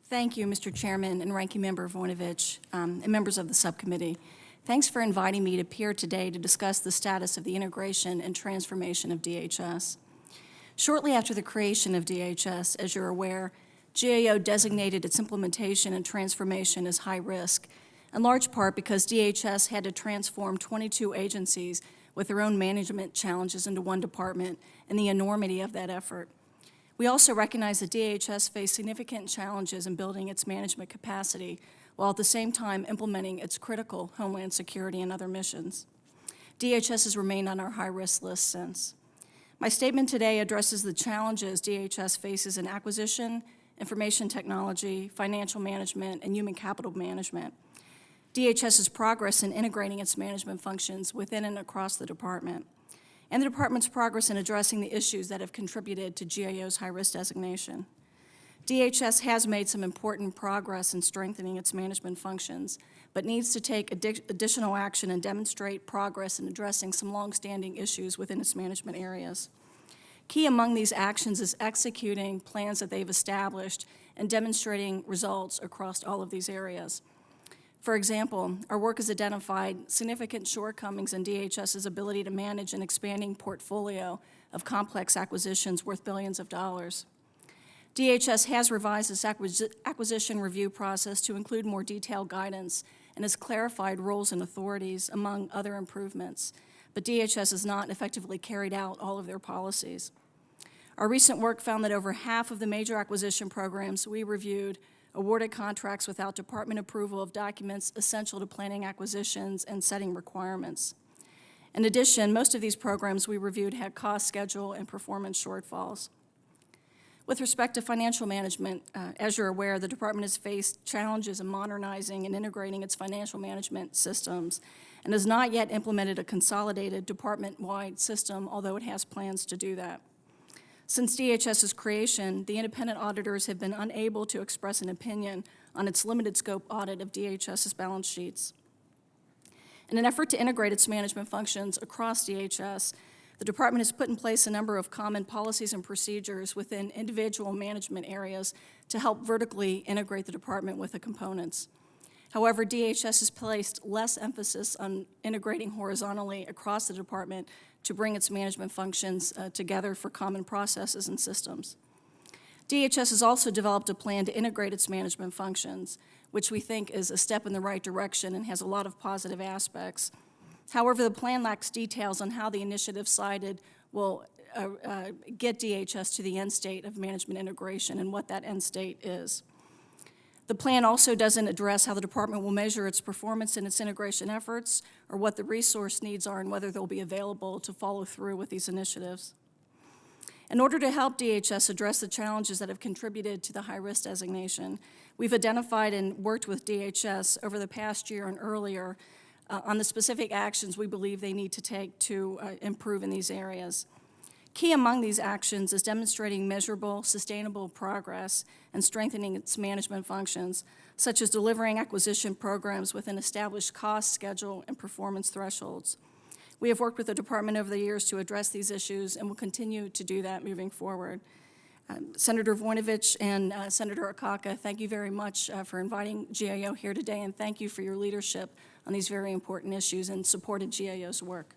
Thank you, Mr. Chairman and Ranking Member Voinovich, and members of the subcommittee. Thanks for inviting me to appear today to discuss the status of the integration and transformation of DHS. Shortly after the creation of DHS, as you're aware, GAO designated its implementation and transformation as high risk, in large part because DHS had to transform 22 agencies with their own management challenges into one department and the enormity of that effort. We also recognize that DHS faced significant challenges in building its management capacity while at the same time implementing its critical Homeland Security and other missions. DHS has remained on our high-risk list since. My statement today addresses the challenges DHS faces in acquisition, information technology, financial management, and human capital management. DHS's progress in integrating its management functions within and across the department, and the department's progress in addressing the issues that have contributed to GAO's high-risk designation. DHS has made some important progress in strengthening its management functions, but needs to take additional action and demonstrate progress in addressing some long-standing issues within its management areas. Key among these actions is executing plans that they've established and demonstrating results across all of these areas. For example, our work has identified significant shortcomings in DHS's ability to manage an expanding portfolio of complex acquisitions worth billions of dollars. DHS has revised its acquisition review process to include more detailed guidance and has clarified roles and authorities, among other improvements, but DHS has not effectively carried out all of their policies. Our recent work found that over half of the major acquisition programs we reviewed awarded contracts without department approval of documents essential to planning acquisitions and setting requirements. In addition, most of these programs we reviewed had cost, schedule, and performance shortfalls. With respect to financial management, as you're aware, the department has faced challenges in modernizing and integrating its financial management systems and has not yet implemented a consolidated department-wide system, although it has plans to do that. Since DHS's creation, the independent auditors have been unable to express an opinion on its limited scope audit of DHS's balance sheets. In an effort to integrate its management functions across DHS, the department has put in place a number of common policies and procedures within individual management areas to help vertically integrate the department with the components. However, DHS has placed less emphasis on integrating horizontally across the department to bring its management functions together for common processes and systems. DHS has also developed a plan to integrate its management functions, which we think is a step in the right direction and has a lot of positive aspects. However, the plan lacks details on how the initiative cited will get DHS to the end state of management integration and what that end state is. The plan also doesn't address how the department will measure its performance in its integration efforts or what the resource needs are and whether they'll be available to follow through with these initiatives. In order to help DHS address the challenges that have contributed to the high-risk designation, we've identified and worked with DHS over the past year and earlier on the specific actions we believe they need to take to improve in these areas. Key among these actions is demonstrating measurable, sustainable progress and strengthening its management functions, such as delivering acquisition programs within established cost, schedule, and performance thresholds. We have worked with the department over the years to address these issues and will continue to do that moving forward. Senator Voinovich and Senator Akaka, thank you very much for inviting GAO here today, and thank you for your leadership on these very important issues and support of GAO's work.